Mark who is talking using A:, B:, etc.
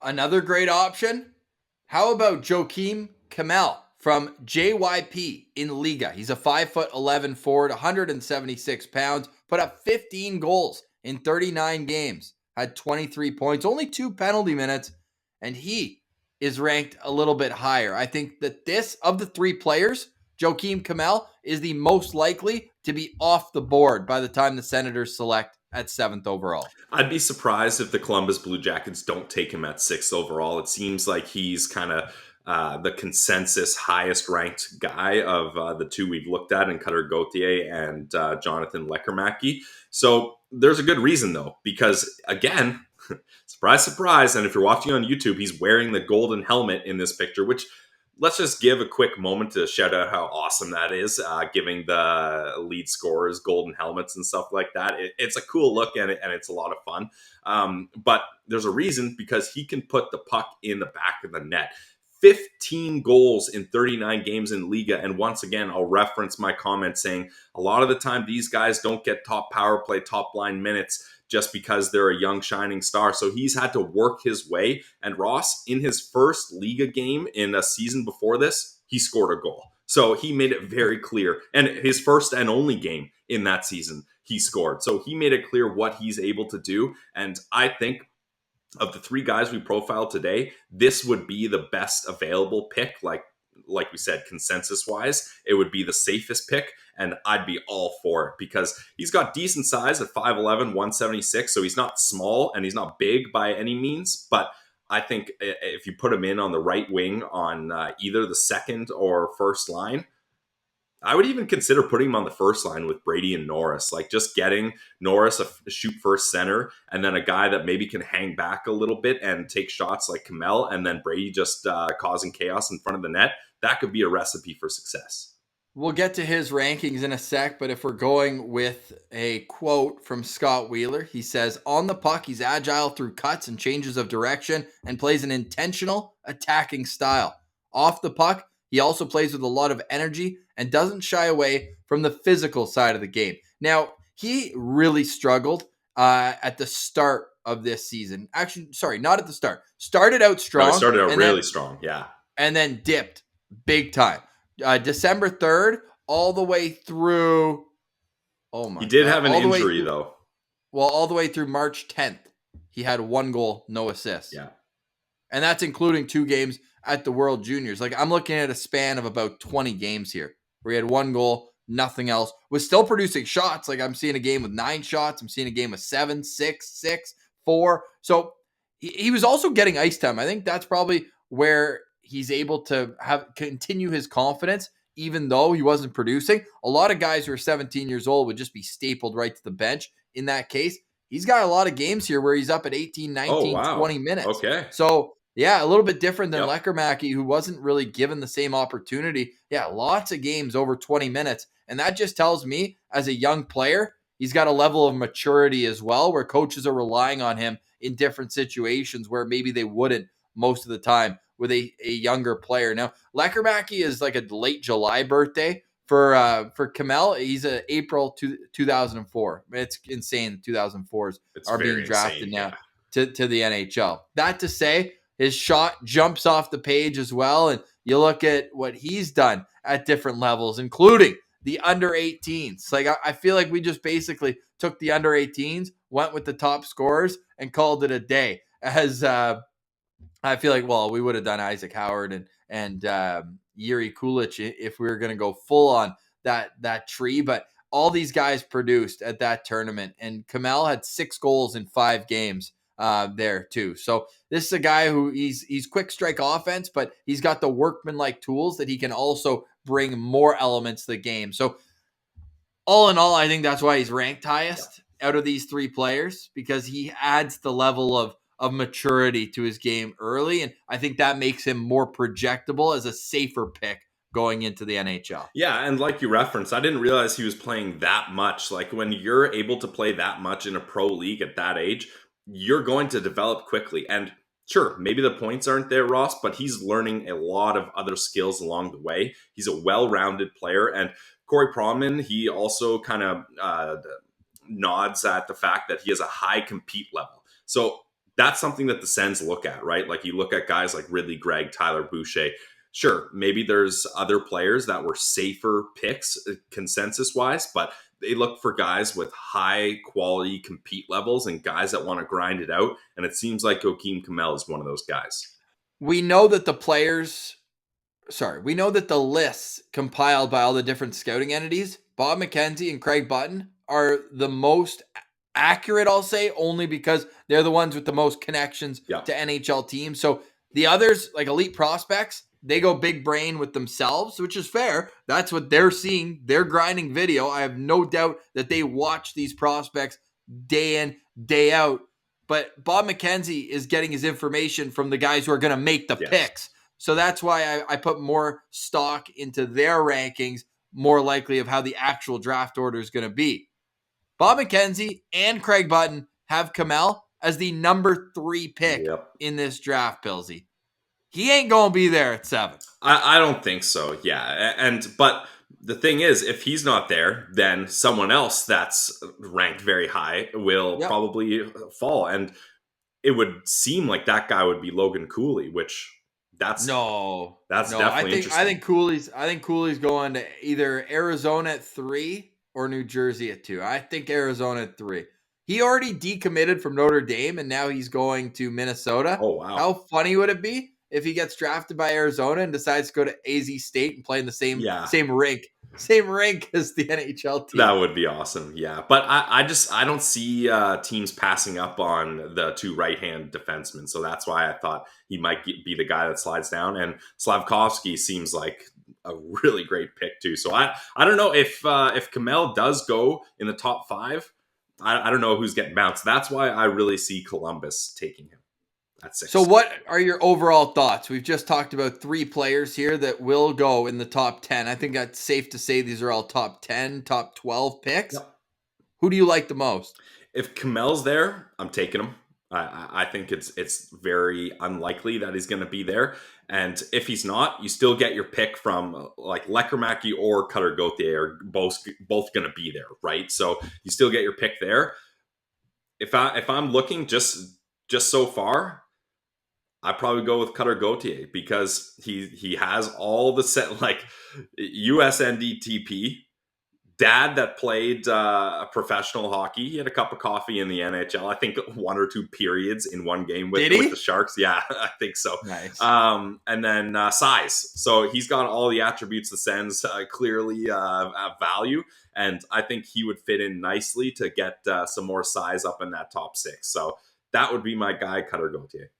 A: Another great option. How about Joakim Kemell from JYP in LIIGA? He's a 5'11" forward, 176 pounds, put up 15 goals in 39 games, had 23 points, only 2 penalty minutes, and he is ranked a little bit higher. I think that this, of the 3 players, Joakim Kemell is the most likely to be off the board by the time the Senators select at 7th overall.
B: I'd be surprised if the Columbus Blue Jackets don't take him at 6th overall. It seems like he's kind of the consensus highest ranked guy of the 2 we've looked at in Cutter Gauthier and Jonathan Lekkerimäki. So there's a good reason, though, because again, surprise, surprise. And if you're watching on YouTube, he's wearing the golden helmet in this picture, which let's just give a quick moment to shout out how awesome that is, giving the lead scorers golden helmets and stuff like that. It's a cool look and it's a lot of fun. But there's a reason, because he can put the puck in the back of the net. 15 goals in 39 games in LIIGA. And once again, I'll reference my comment saying a lot of the time these guys don't get top power play, top line minutes just because they're a young shining star. So he's had to work his way. And Ross, in his first LIIGA game in a season before this, he scored a goal. So he made it very clear. And his first and only game in that season, he scored. So he made it clear what he's able to do. And I think of the 3 guys we profiled today, this would be the best available pick. Like we said, consensus wise, it would be the safest pick, and I'd be all for it because he's got decent size at 5'11", 176. So he's not small and he's not big by any means, but I think if you put him in on the right wing on either the second or first line, I would even consider putting him on the first line with Brady and Norris, like just getting Norris a shoot first center and then a guy that maybe can hang back a little bit and take shots like Kemell, and then Brady just causing chaos in front of the net. That could be a recipe for success.
A: We'll get to his rankings in a sec, but if we're going with a quote from Scott Wheeler, he says, on the puck, he's agile through cuts and changes of direction and plays an intentional attacking style. Off the puck, he also plays with a lot of energy and doesn't shy away from the physical side of the game. Now, he really struggled at the start of this season. Actually, sorry, not at the start. Started out strong.
B: No, started out really strong, yeah.
A: And then dipped big time. December 3rd, all the way through. Oh my!
B: He did have an injury though.
A: Well, all the way through March 10th, he had 1 goal, no assists.
B: Yeah,
A: and that's including 2 games at the World Juniors. Like, I'm looking at a span of about 20 games here, where he had 1 goal, nothing else. Was still producing shots. Like, I'm seeing a game with 9 shots. I'm seeing a game with 7, 6, 4. So he was also getting ice time. I think that's probably where he's able to continue his confidence, even though he wasn't producing. A lot of guys who are 17 years old would just be stapled right to the bench. In that case, he's got a lot of games here where he's up at 18, 19, 20 minutes.
B: Okay.
A: So, yeah, a little bit different than Lekkerimäki, who wasn't really given the same opportunity. Yeah, lots of games over 20 minutes. And that just tells me, as a young player, he's got a level of maturity as well, where coaches are relying on him in different situations where maybe they wouldn't most of the time with a younger player. Now, Lekkerimäki is like a late July birthday for Kemell. He's a April 2004. It's insane. 2004s are being drafted now to the NHL. That to say, his shot jumps off the page as well. And you look at what he's done at different levels, including the under 18s. Like, I feel like we just basically took the under 18s, went with the top scorers, and called it a day. As I feel like, well, we would have done Isaac Howard and Yuri Kulich if we were going to go full on that tree. But all these guys produced at that tournament, and Kemell had 6 goals in 5 games there too. So this is a guy who he's quick strike offense, but he's got the workman-like tools that he can also bring more elements to the game. So all in all, I think that's why he's ranked highest out of these 3 players, because he adds the level of maturity to his game early. And I think that makes him more projectable as a safer pick going into the NHL.
B: Yeah, and like you referenced, I didn't realize he was playing that much. Like, when you're able to play that much in a pro league at that age, you're going to develop quickly. And sure, maybe the points aren't there, Ross, but he's learning a lot of other skills along the way. He's a well-rounded player. And Corey Pronman, he also kind of nods at the fact that he has a high compete level. So that's something that the Sens look at, right? Like you look at guys like Ridley Gregg, Tyler Boucher. Sure, maybe there's other players that were safer picks consensus wise, but they look for guys with high quality compete levels and guys that want to grind it out. And it seems like Joakim Kemell is one of those guys.
A: We know that we know that the lists compiled by all the different scouting entities, Bob McKenzie and Craig Button, are the most accurate, I'll say, only because they're the ones with the most connections to NHL teams. So the others, like elite prospects, they go big brain with themselves, which is fair. That's what they're seeing. They're grinding video. I have no doubt that they watch these prospects day in, day out. But Bob McKenzie is getting his information from the guys who are going to make the picks. So that's why I put more stock into their rankings, more likely of how the actual draft order is going to be. Bob McKenzie and Craig Button have Kemell as the number 3 pick in this draft, Pillsy. He ain't going to be there at 7.
B: I don't think so, yeah. But the thing is, if he's not there, then someone else that's ranked very high will probably fall. And it would seem like that guy would be Logan Cooley, which that's definitely interesting.
A: I think Cooley's going to either Arizona at 3 or New Jersey at 2. I think Arizona at 3. He already decommitted from Notre Dame, and now he's going to Minnesota.
B: Oh, wow.
A: How funny would it be if he gets drafted by Arizona and decides to go to AZ State and play in the same rink as the NHL team?
B: That would be awesome, yeah. But I don't see teams passing up on the 2 right-hand defensemen, so that's why I thought he might be the guy that slides down. And Slavkovsky seems like a really great pick too. So I don't know if Kemell does go in the top 5. I don't know who's getting bounced. That's why I really see Columbus taking him at 6.
A: So what are your overall thoughts? We've just talked about 3 players here that will go in the top 10. I think that's safe to say these are all top 10, top 12 picks. Yep. Who do you like the most?
B: If Kemell's there, I'm taking him. I think it's very unlikely that he's going to be there. And if he's not, you still get your pick from like Lekkerimäki or Cutter Gauthier are both going to be there, right? So you still get your pick there. If I'm looking just so far, I probably go with Cutter Gauthier because he has all the set like USNDTP. Dad that played professional hockey. He had a cup of coffee in the NHL. I think 1 or 2 periods in one game with the Sharks. Yeah, I think so.
A: Nice.
B: And then size. So he's got all the attributes the Sens clearly value. And I think he would fit in nicely to get some more size up in that top 6. So that would be my guy, Cutter Gauthier.